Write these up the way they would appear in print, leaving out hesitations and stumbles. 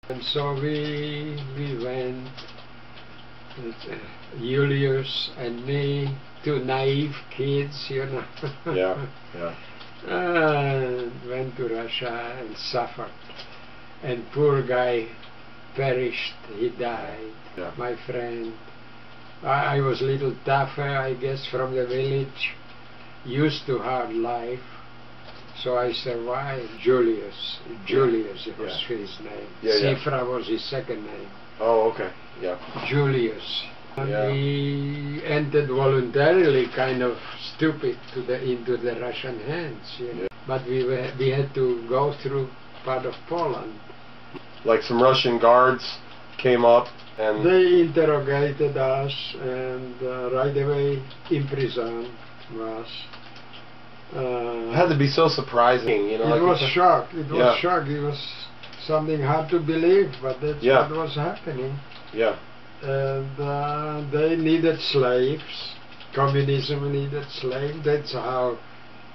And so we went, Julius and me, two naive kids, you know. Yeah, yeah. And went to Russia and suffered. And poor guy perished, he died, Yeah. my friend. I was a little tougher, I guess, from the village, used to hard life. So I survived. Julius was his name. Yeah, yeah. Cifra was his second name. Oh, okay. Yeah. Julius. And Yeah. we entered voluntarily, kind of stupid, into the Russian hands. You know? Yeah. But we had to go through part of Poland. Like some Russian guards came up and... They interrogated us and right away imprisoned us. It had to be so surprising, you know. It was shock. It was Yeah. shock. It was something hard to believe, but that's Yeah. what was happening. Yeah. And they needed slaves. Communism needed slaves. That's how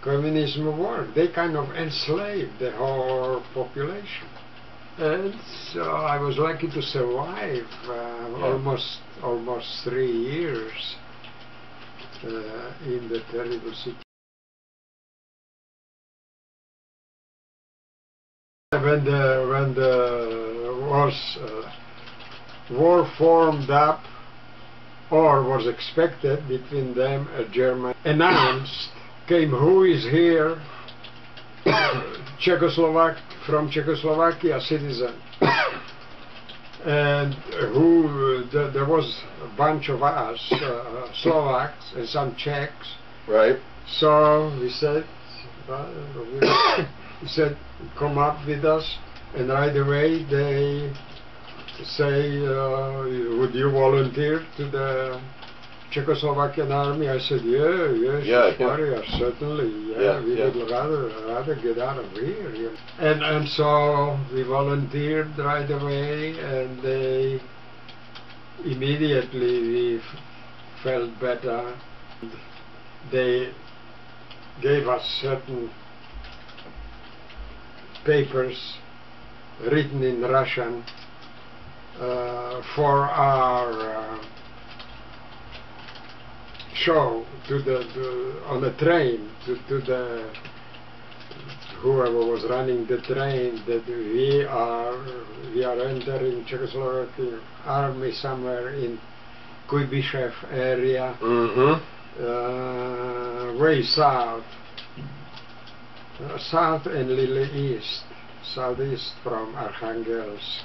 communism worked. They kind of enslaved the whole population. And so I was lucky to survive almost 3 years in the terrible situation. When the war formed up, or was expected between them, Germany announced, came who is here, from Czechoslovakia citizen, and there was a bunch of us, Slovaks and some Czechs. Right. So we said, come up with us, and right away they say, would you volunteer to the Czechoslovakian army? I said, yes, certainly, we would rather get out of here. Yeah. And so we volunteered right away, and they immediately we felt better. They gave us certain papers written in Russian for our show on the train to the whoever was running the train, that we are entering Czechoslovakian army somewhere in Kuibyshev area, way south and little east, southeast from Arkhangelsk,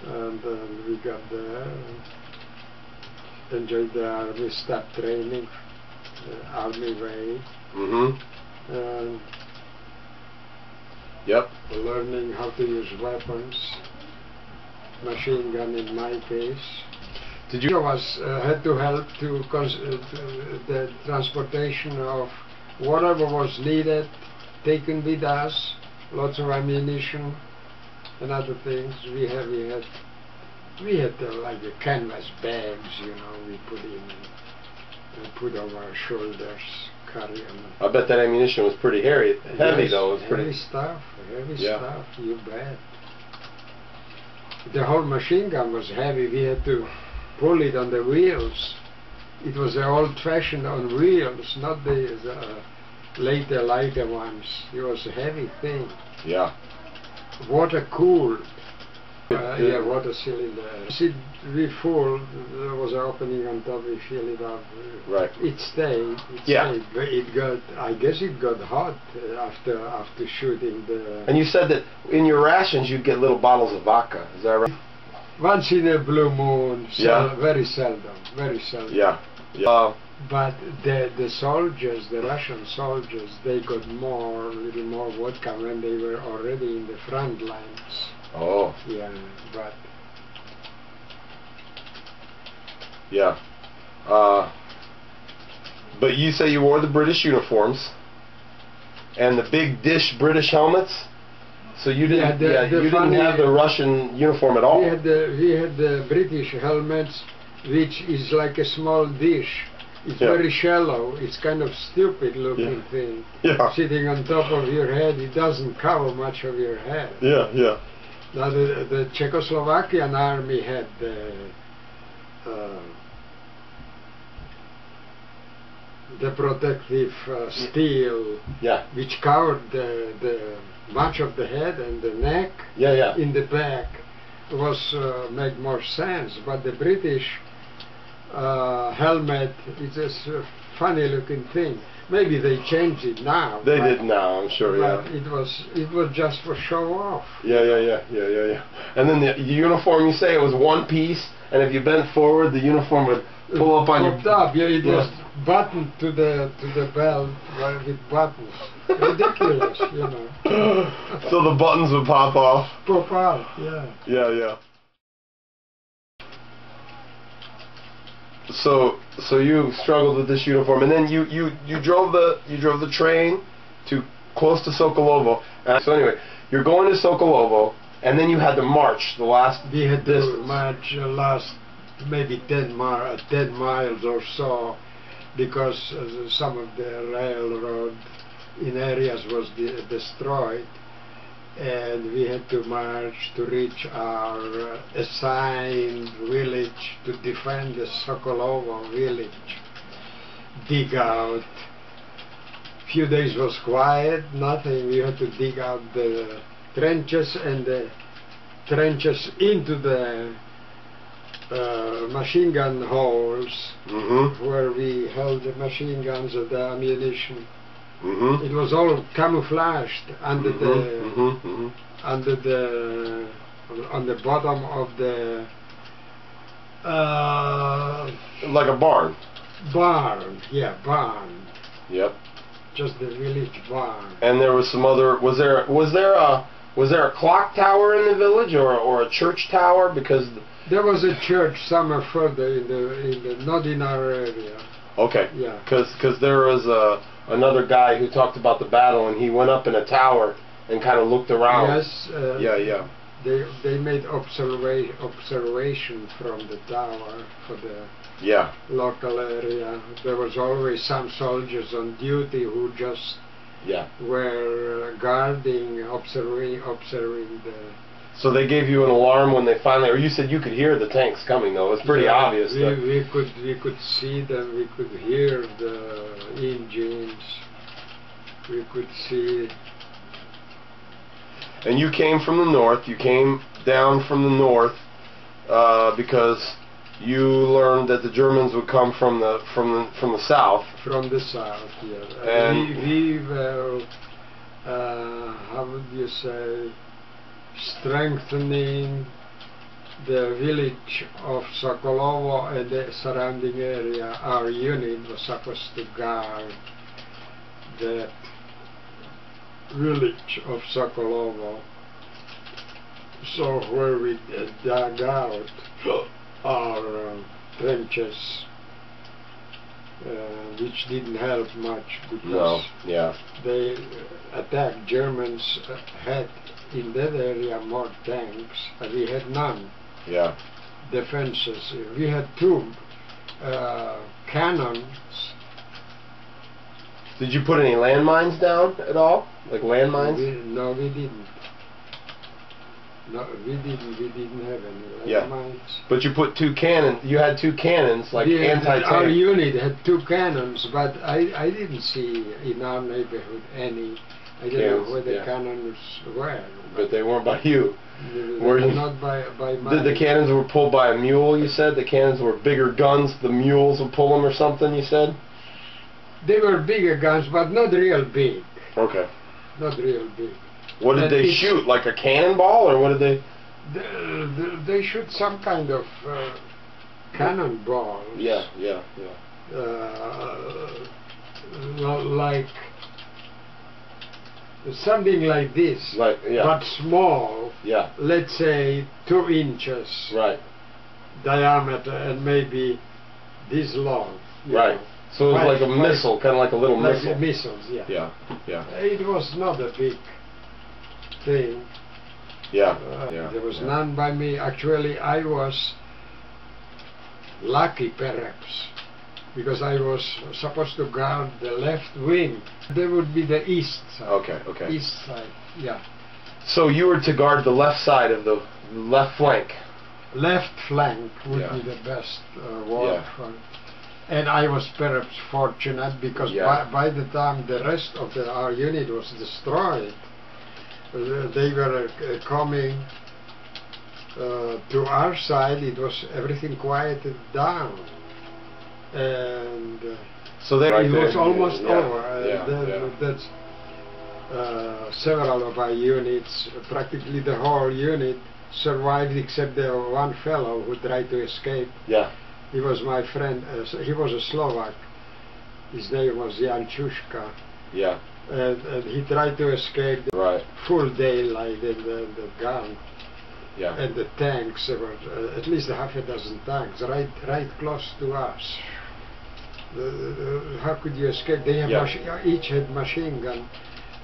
and we got there, enjoyed the army, start training, army way, and learning how to use weapons, machine gun in my case. Did you had to help to the transportation of whatever was needed, taken with us, lots of ammunition and other things. We had like the canvas bags, you know, we put over our shoulders, carry them. I bet that ammunition was pretty heavy though. It was heavy stuff, you bet. The whole machine gun was heavy. We had to pull it on the wheels. It was the old-fashioned on wheels, not the later, lighter ones. It was a heavy thing. Yeah. Water cooled. Water cylinder. We full. There was an opening on top. We fill it up. Right. It stayed. Stayed. But it got. I guess it got hot after shooting the. And you said that in your rations you'd get little bottles of vodka. Is that right? Once in a blue moon. Very seldom. Very seldom. Yeah. But the soldiers, the Russian soldiers, they got a little more vodka when they were already in the front lines. Oh. Yeah, but. Yeah. But you say you wore the British uniforms and the big dish British helmets. So you didn't. You didn't have the Russian uniform at all. We had the British helmets, which is like a small dish. It's very shallow. It's kind of stupid looking thing. Yeah. Sitting on top of your head, it doesn't cover much of your head. Yeah. Now the Czechoslovakian army had the protective steel, which covered the much of the head and the neck. In the back was made more sense, but the British helmet is a funny looking thing. Maybe they changed it now. They did now, I'm sure. But it was just for show off. Yeah. And then the uniform, you say it was one piece, and if you bent forward, the uniform would pull up on you. Up, it was buttoned to the belt with buttons. Ridiculous, you know. So the buttons would pop off. Pop out, yeah. Yeah. So you struggled with this uniform, and then you drove the train to close to Sokolovo. So anyway, you're going to Sokolovo, and then you had to march the last. We had to march last maybe 10 miles or so, because some of the railroad in areas was destroyed, and we had to march to reach our assigned village to defend the Sokolovo village. Dig out. Few days was quiet, nothing. We had to dig out the trenches, and the trenches into the machine gun holes, where we held the machine guns and the ammunition. It was all camouflaged under on the bottom of the like a barn. Barn. Yep. Just the village barn. And there was some other. Was there a clock tower in the village, or a church tower? Because there was a church somewhere further in the not in our area. Okay. Yeah. Because there was another guy who talked about the battle, and he went up in a tower and kind of looked around. Yes. Yeah. They made observation from the tower for the local area. There was always some soldiers on duty who just were guarding, observing the. So they gave you an alarm when they finally, or you said you could hear the tanks coming, though. It's pretty obvious. We could see them. We could hear the engines. We could see. And you came from the north. You came down from the north because you learned that the Germans would come from the south. From the south, yeah. And we were, how would you say, strengthening the village of Sokolovo and the surrounding area. Our unit was supposed to guard the village of Sokolovo. So where we dug out our trenches, which didn't help much because they attacked. Germans had in that area more tanks, and we had none. Yeah. Defenses. We had 2 cannons. Did you put any landmines down at all? Like landmines? No, we didn't. No, we didn't have any landmines. But you put 2 cannons. You had 2 cannons, like anti-tank. Our unit had 2 cannons, but I didn't see in our neighborhood any. I don't know where the cannons were. But they weren't by you. Were you not by my. The cannons were pulled by a mule, you said? The cannons were bigger guns, the mules would pull them or something, you said? They were bigger guns, but not real big. Okay. Not real big. What did they shoot? Like a cannonball, or what did they? They shoot some kind of cannonballs. Yeah. Like something like this, but small. Yeah. Let's say 2 inches. Right. Diameter and maybe this long. Right. So it was like a missile, kind of like a little missile. Like missiles, yeah. Yeah. It was not a big thing. Yeah. There was none by me. Actually, I was lucky, perhaps, because I was supposed to guard the left wing. There would be the east side. Okay. East side, yeah. So you were to guard the left side of the left flank. Left flank would Yeah. be the best war Yeah. front. And I was perhaps fortunate because Yeah. by the time the rest of our unit was destroyed, they were coming to our side. It was everything quieted down, and So they it was almost yeah. over. Yeah. That's several of our units, practically the whole unit, survived except the one fellow who tried to escape. Yeah. He was my friend. He was a Slovak. His name was Jan Čuška. Yeah. And he tried to escape. Right. Full daylight and the gun Yeah. and the tanks. There were at least half a dozen tanks right close to us. How could you escape? They have each had machine gun,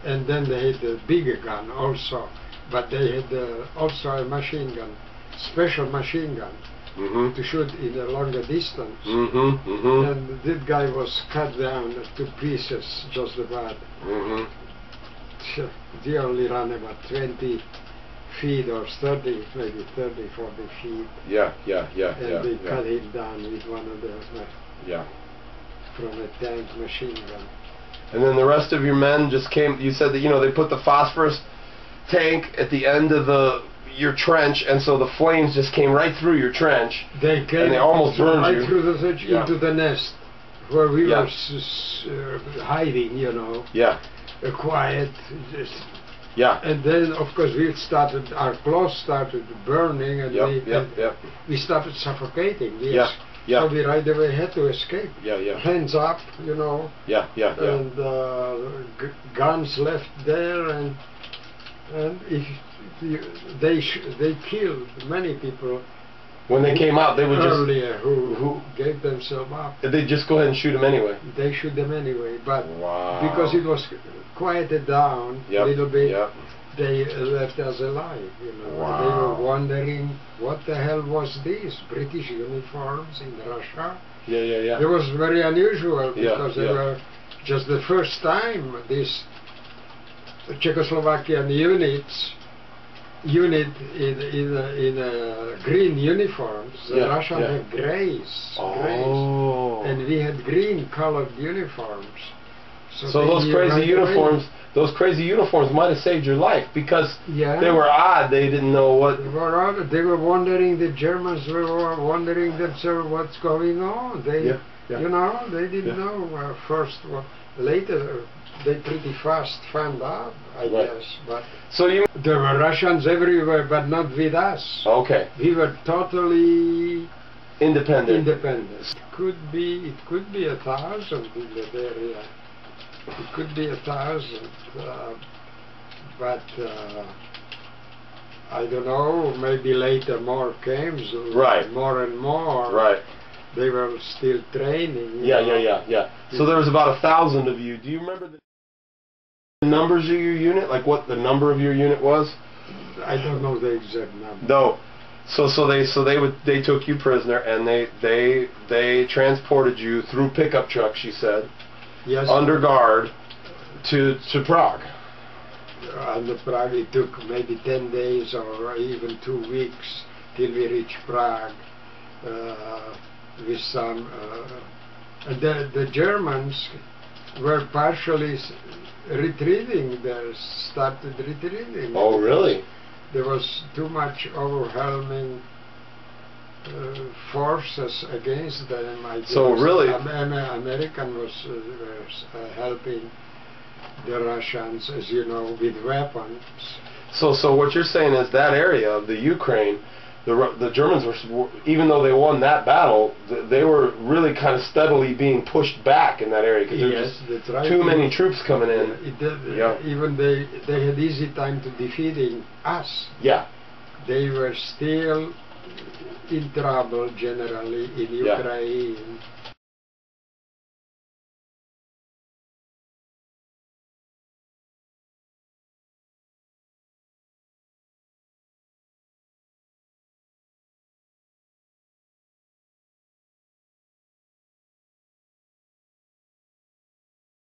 and then they had a bigger gun also. But they had also a machine gun, special machine gun. Mm-hmm. To shoot in a longer distance. Mm-hmm. Mm-hmm. And that guy was cut down to pieces just about. Mm-hmm. He only ran about 20 feet or 30, maybe 30, 40 feet. Yeah. Yeah. Yeah. And Yeah. they Yeah. cut him down with one of the, Yeah. from a tank machine gun. And then the rest of your men just came. You said that they put the phosphorus tank at the end of your trench, and so the flames just came right through your trench. They came and they almost burned right you. through the trench into the nest where we Yeah. were hiding, Yeah. quiet. Just, Yeah. and then, of course, our clothes started burning, and Yep. we started suffocating. Yeah. Yeah. So we right away had to escape. Yeah. Yeah. Hands up, Yeah. Yeah. Yeah. and guns left there, and if they killed many people When they came out, they would just earlier who gave themselves up. they'd just go ahead and shoot them anyway. They shoot them anyway, but Wow. because it was quieted down a little bit, Yep. they left us alive. Wow. They were wondering what the hell was this? British uniforms in Russia. Yeah. Yeah. Yeah. It was very unusual Yeah, because they were just the first time this Czechoslovakian unit in green uniforms. The Russians had grays, Oh. and we had green colored uniforms. So those crazy uniforms, might have saved your life because they were odd. They didn't know what. They were wondering. The Germans were wondering themselves what's going on. They didn't know first. Later, they pretty fast found out, I guess. But so there were Russians everywhere, but not with us. Okay. We were totally independent. It could be 1,000 in that area. It could be 1,000, but I don't know. Maybe later more came. More and more. Right. They were still training. Yeah. So there was about 1,000 of you. Do you remember the numbers of your unit? Like what the number of your unit was? I don't know the exact number. No. So they took you prisoner and they transported you through pickup trucks. You said. Yes. Under guard to Prague. Under Prague, it took maybe 10 days or even 2 weeks till we reached Prague. With some, the Germans were partially retreating. They started retreating. Oh, really? There was too much overwhelming forces against them. I guess. So really, American was helping the Russians, as you know, with weapons. So what you're saying is that area of the Ukraine. The Germans were, even though they won that battle, they were really kind of steadily being pushed back in that area because there were just too many troops coming in. Even they had easy time to defeating us. Yeah. They were still in trouble generally in Ukraine.